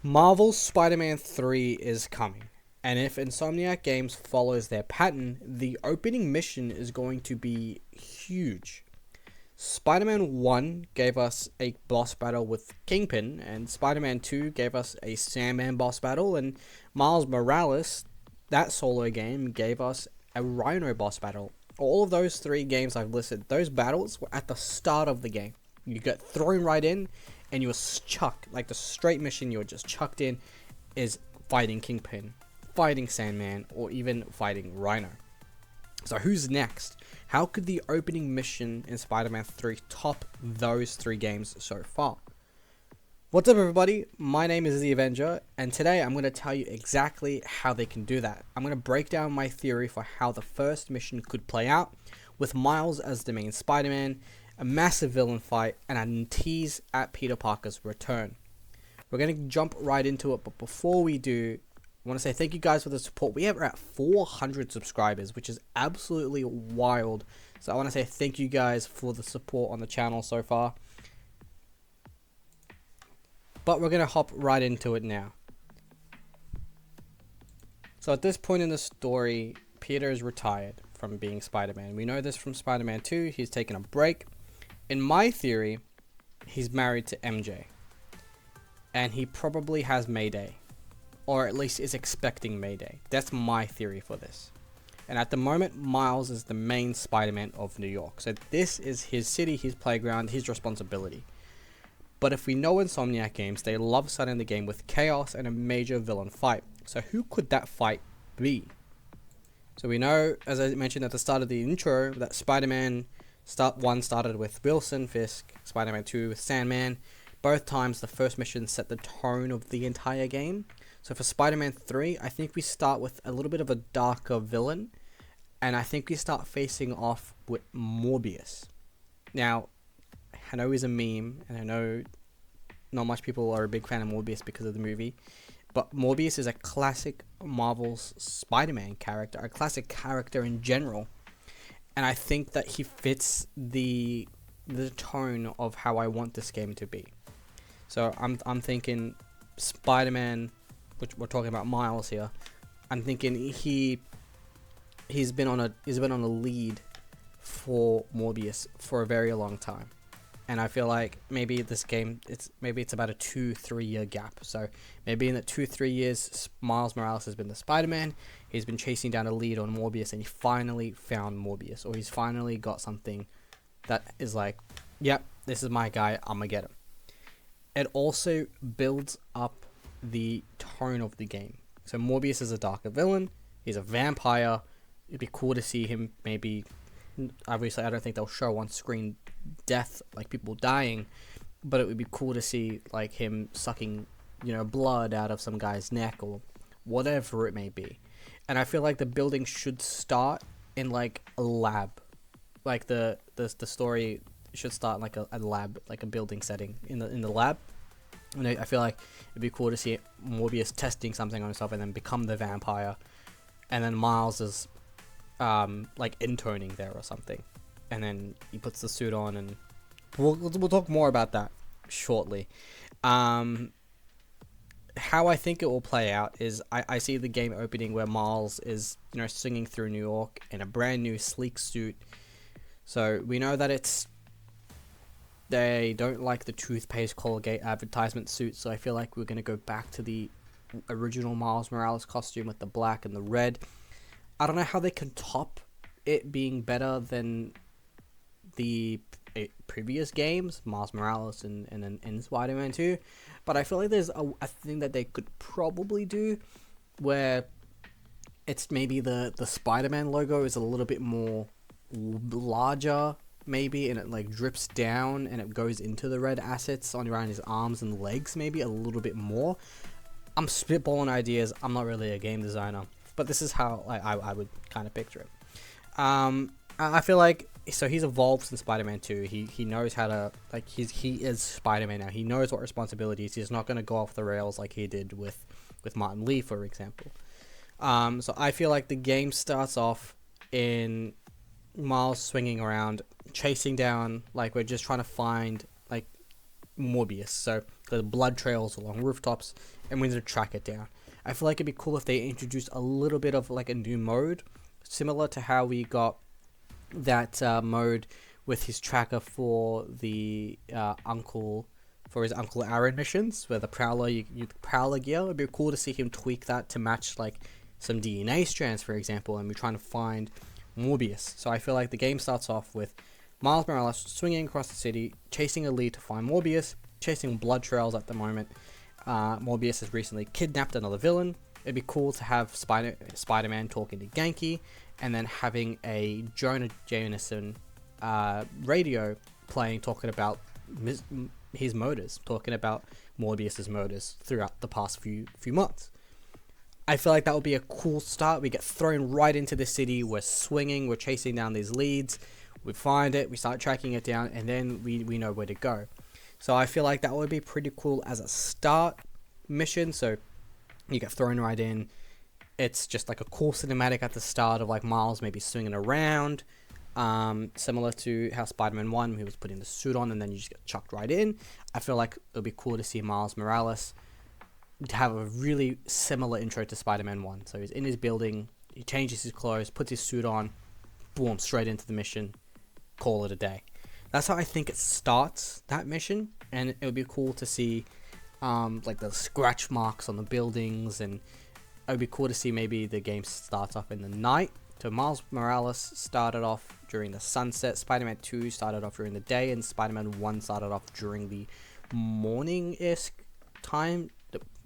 Marvel's Spider-Man 3 is coming, and if Insomniac Games follows their pattern, the opening mission is going to be huge. Spider-Man 1 gave us a boss battle with Kingpin, and Spider-Man 2 gave us a Sandman boss battle, and Miles Morales, that solo game, gave us a Rhino boss battle. All of those three games I've listed, those battles were at the start of the game. You get thrown right in, and you were chucked. Like the straight mission you were just chucked in is fighting Kingpin, fighting Sandman, or even fighting Rhino. So who's next? How could the opening mission in Spider-Man 3 top those three games so far? What's up everybody, my name is The Avenger, and today I'm going to tell you exactly how they can do that. I'm going to break down my theory for how the first mission could play out, with Miles as the main Spider-Man, a massive villain fight, and a tease at Peter Parker's return. We're going to jump right into it, but before we do, I want to say thank you guys for the support. We are at 400 subscribers, which is absolutely wild. So I want to say thank you guys for the support on the channel so far. But we're going to hop right into it now. So at this point in the story, Peter is retired from being Spider-Man. We know this from Spider-Man 2. He's taken a break. In my theory, he's married to MJ. And he probably has Mayday. Or at least is expecting Mayday. That's my theory for this. And at the moment, Miles is the main Spider-Man of New York. So this is his city, his playground, his responsibility. But if we know Insomniac Games, they love starting the game with chaos and a major villain fight. So who could that fight be? So we know, as I mentioned at the start of the intro, that Spider-Man 1 started with Wilson Fisk, Spider-Man 2 with Sandman. Both times the first mission set the tone of the entire game. So for Spider-Man 3, I think we start with a little bit of a darker villain. And I think we start facing off with Morbius. Now, I know he's a meme, and I know not much people are a big fan of Morbius because of the movie. But Morbius is a classic Marvel's Spider-Man character, a classic character in general. And I think that he fits the tone of how I want this game to be. So I'm thinking Spider-Man, which we're talking about Miles here. I'm thinking he's been on a lead for Morbius for a very long time. And I feel like maybe this game, it's about a 2-3 year gap. So maybe in the 2-3 years, Miles Morales has been the Spider-Man. He's been chasing down a lead on Morbius, and he finally found Morbius, or he's finally got something that is like, yep, this is my guy. I'm gonna get him. It also builds up the tone of the game. So Morbius is a darker villain. He's a vampire. It'd be cool to see him maybe. Obviously, I don't think they'll show on screen death, like people dying, but it would be cool to see like him sucking, blood out of some guy's neck or whatever it may be. And I feel like the building should start in like a lab, like the story should start in like a lab, like a building setting in the lab. And I feel like it'd be cool to see Morbius testing something on himself and then become the vampire, and then Miles is like interning there or something, and then he puts the suit on, and we'll talk more about that shortly. How I think it will play out is I see the game opening where Miles is swinging through New York in a brand new sleek suit. So we know that they don't like the toothpaste Colgate advertisement suit, so I feel like we're going to go back to the original Miles Morales costume with the black and the red. I don't know how they can top it being better than the previous games, Miles Morales and Spider-Man 2, but I feel like there's a thing that they could probably do where it's maybe the Spider-Man logo is a little bit more larger, maybe, and it like drips down and it goes into the red assets on around his arms and legs, maybe a little bit more. I'm spitballing ideas. I'm not really a game designer, but this is how I would kind of picture it. I feel like, so he's evolved since Spider-Man 2. He knows how to, like, he is Spider-Man now. He knows what responsibilities. He's not going to go off the rails like he did with Martin Lee, for example. So I feel like the game starts off in Miles swinging around, chasing down, like, we're just trying to find, like, Morbius. So, the blood trails along rooftops, and we need to track it down. I feel like it'd be cool if they introduced a little bit of like a new mode, similar to how we got that mode with his tracker for the his Uncle Aaron missions, where the Prowler, you Prowler gear. It'd be cool to see him tweak that to match like some DNA strands, for example, and we're trying to find Morbius. So I feel like the game starts off with Miles Morales swinging across the city, chasing a lead to find Morbius, chasing blood trails at the moment. Morbius has recently kidnapped another villain. It'd be cool to have Spider-Man talking to Genki, and then having a Jonah Jameson radio playing, talking about his motors, talking about Morbius's motors throughout the past few months. I feel like that would be a cool start. We get thrown right into the city. We're swinging. We're chasing down these leads. We find it. We start tracking it down, and then we know where to go. So I feel like that would be pretty cool as a start mission. So you get thrown right in. It's just like a cool cinematic at the start of like Miles maybe swinging around. Similar to how Spider-Man 1, he was putting the suit on and then you just get chucked right in. I feel like it would be cool to see Miles Morales to have a really similar intro to Spider-Man 1. So he's in his building, he changes his clothes, puts his suit on, boom, straight into the mission, call it a day. That's how I think it starts, that mission, and it would be cool to see like the scratch marks on the buildings, and it would be cool to see maybe the game starts off in the night. So Miles Morales started off during the sunset, Spider-Man 2 started off during the day, and Spider-Man 1 started off during the morning-ish time.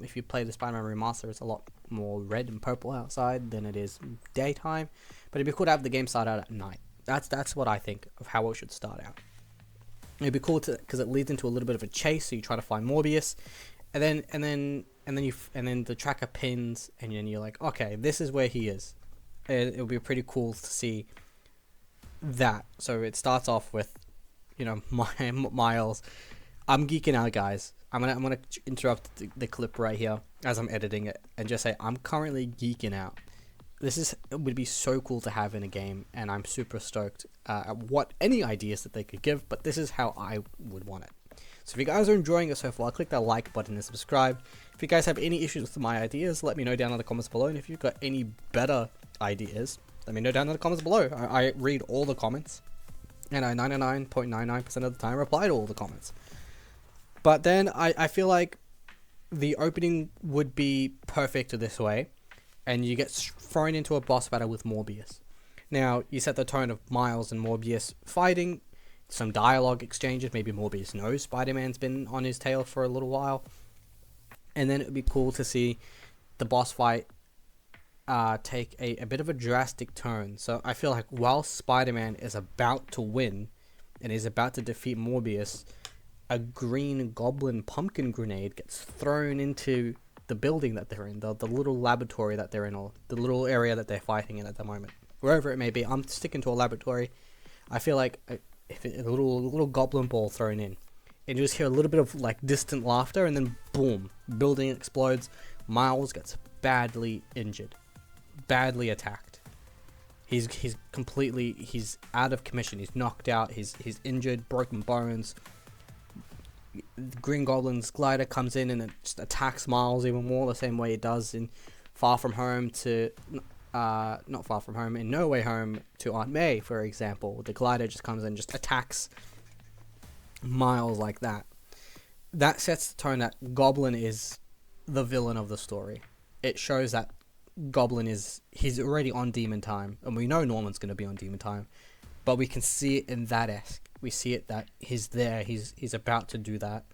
If you play the Spider-Man remaster, it's a lot more red and purple outside than it is daytime, but it'd be cool to have the game start out at night. That's what I think of how it should start out. It'd be cool because it leads into a little bit of a chase. So you try to find Morbius, and then the tracker pins, and then you're like, okay, this is where he is. It would be pretty cool to see that. So it starts off with, Miles. I'm geeking out, guys. I'm gonna interrupt the clip right here as I'm editing it and just say I'm currently geeking out. It would be so cool to have in a game, and I'm super stoked at what any ideas that they could give, but this is how I would want it. So if you guys are enjoying it so far, click that like button and subscribe. If you guys have any issues with my ideas, let me know down in the comments below, and if you've got any better ideas, let me know down in the comments below. I read all the comments, and I 99.99% of the time reply to all the comments. But then I feel like the opening would be perfect this way, and you get thrown into a boss battle with Morbius. Now, you set the tone of Miles and Morbius fighting, some dialogue exchanges, maybe Morbius knows Spider-Man's been on his tail for a little while, and then it would be cool to see the boss fight take a bit of a drastic turn. So I feel like while Spider-Man is about to win, and is about to defeat Morbius, a Green Goblin pumpkin grenade gets thrown into the building that they're in, the little laboratory that they're in, or the little area that they're fighting in at the moment. Wherever it may be, I'm sticking to a laboratory. I feel like if a little goblin ball thrown in, and you just hear a little bit of like distant laughter, and then boom, building explodes. Miles gets badly injured, badly attacked. He's out of commission. He's knocked out. He's injured, broken bones. Green Goblin's glider comes in and it just attacks Miles even more, the same way it does in Far From Home to not Far From Home, in No Way Home to Aunt May, for example. The glider just comes in and just attacks Miles like that. That sets the tone that Goblin is the villain of the story. It shows that Goblin he's already on Demon Time, and we know Norman's going to be on Demon Time, but we can see it in that esque. We see it that he's there, he's about to do that.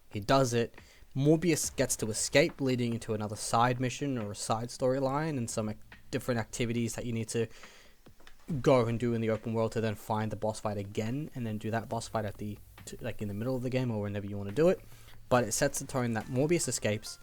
He does it. Morbius gets to escape, leading into another side mission or a side storyline and some different activities that you need to go and do in the open world to then find the boss fight again, and then do that boss fight in the middle of the game or whenever you want to do it. But it sets the tone that Morbius escapes.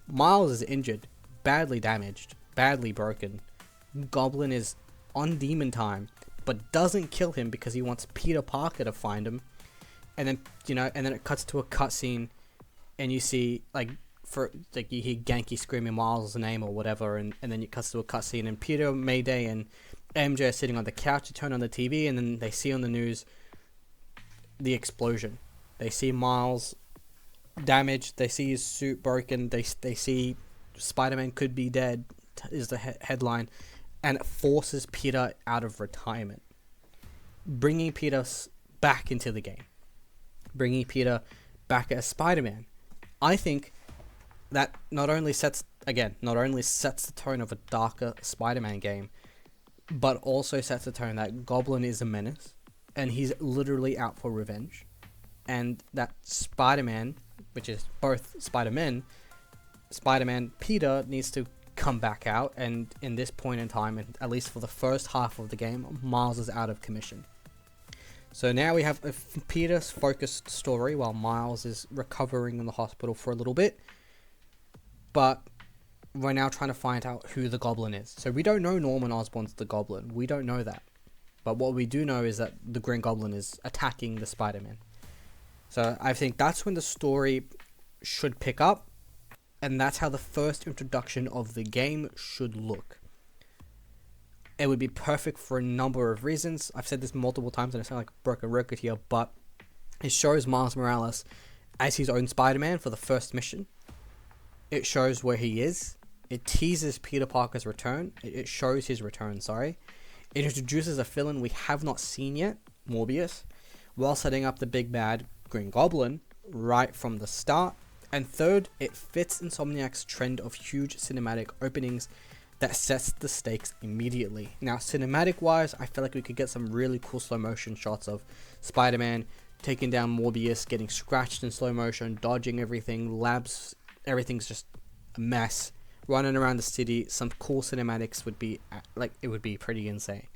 Miles is injured, badly damaged, badly broken. Goblin is on Demon Time, but doesn't kill him because he wants Peter Parker to find him. And then, and then it cuts to a cutscene, and you see, you hear Genki screaming Miles' name or whatever, and then it cuts to a cutscene, and Peter, Mayday, and MJ are sitting on the couch to turn on the TV, and then they see on the news the explosion. They see Miles damaged. They see his suit broken. They see Spider-Man could be dead, is the headline, and it forces Peter out of retirement, bringing Peter back into the game, bringing Peter back as Spider-Man. I think that not only sets the tone of a darker Spider-Man game, but also sets the tone that Goblin is a menace, and he's literally out for revenge, and that Spider-Man, which is both Spider-Man Peter, needs to come back out, and in this point in time, and at least for the first half of the game, Miles is out of commission. So now we have a Peter's focused story while Miles is recovering in the hospital for a little bit, but we're now trying to find out who the Goblin is. So we don't know Norman Osborn's the Goblin. We don't know that. But what we do know is that the Green Goblin is attacking the Spider-Man. So I think that's when the story should pick up, and that's how the first introduction of the game should look. It would be perfect for a number of reasons. I've said this multiple times and I sound like a broken record here, but it shows Miles Morales as his own Spider-Man for the first mission. It shows where he is. It teases Peter Parker's return. It shows his return, sorry. It introduces a villain we have not seen yet, Morbius, while setting up the big bad Green Goblin right from the start. And third, it fits Insomniac's trend of huge cinematic openings that sets the stakes immediately. Now, cinematic wise, I feel like we could get some really cool slow motion shots of Spider-Man taking down Morbius, getting scratched in slow motion, dodging everything, everything's just a mess, running around the city. Some cool cinematics would be, it would be pretty insane.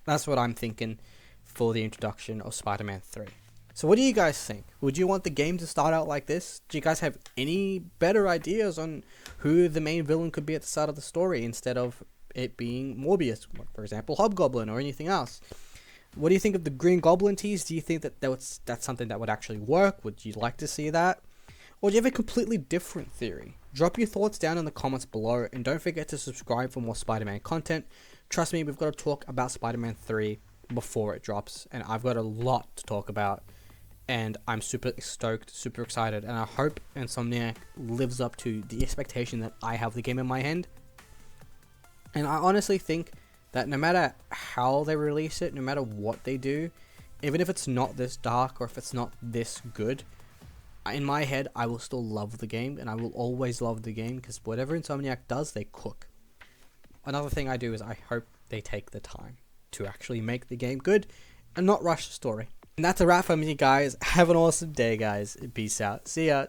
That's what I'm thinking for the introduction of Spider-Man 3. So what do you guys think? Would you want the game to start out like this? Do you guys have any better ideas on who the main villain could be at the start of the story instead of it being Morbius, for example, Hobgoblin or anything else? What do you think of the Green Goblin tease? Do you think that that's something that would actually work? Would you like to see that? Or do you have a completely different theory? Drop your thoughts down in the comments below, and don't forget to subscribe for more Spider-Man content. Trust me, we've got to talk about Spider-Man 3 before it drops, and I've got a lot to talk about. And I'm super stoked, super excited, and I hope Insomniac lives up to the expectation that I have the game in my hand. And I honestly think that no matter how they release it, no matter what they do, even if it's not this dark or if it's not this good, in my head, I will still love the game, and I will always love the game, because whatever Insomniac does, they cook. Another thing I do is I hope they take the time to actually make the game good and not rush the story. And that's a wrap for me, guys. Have an awesome day, guys. Peace out. See ya.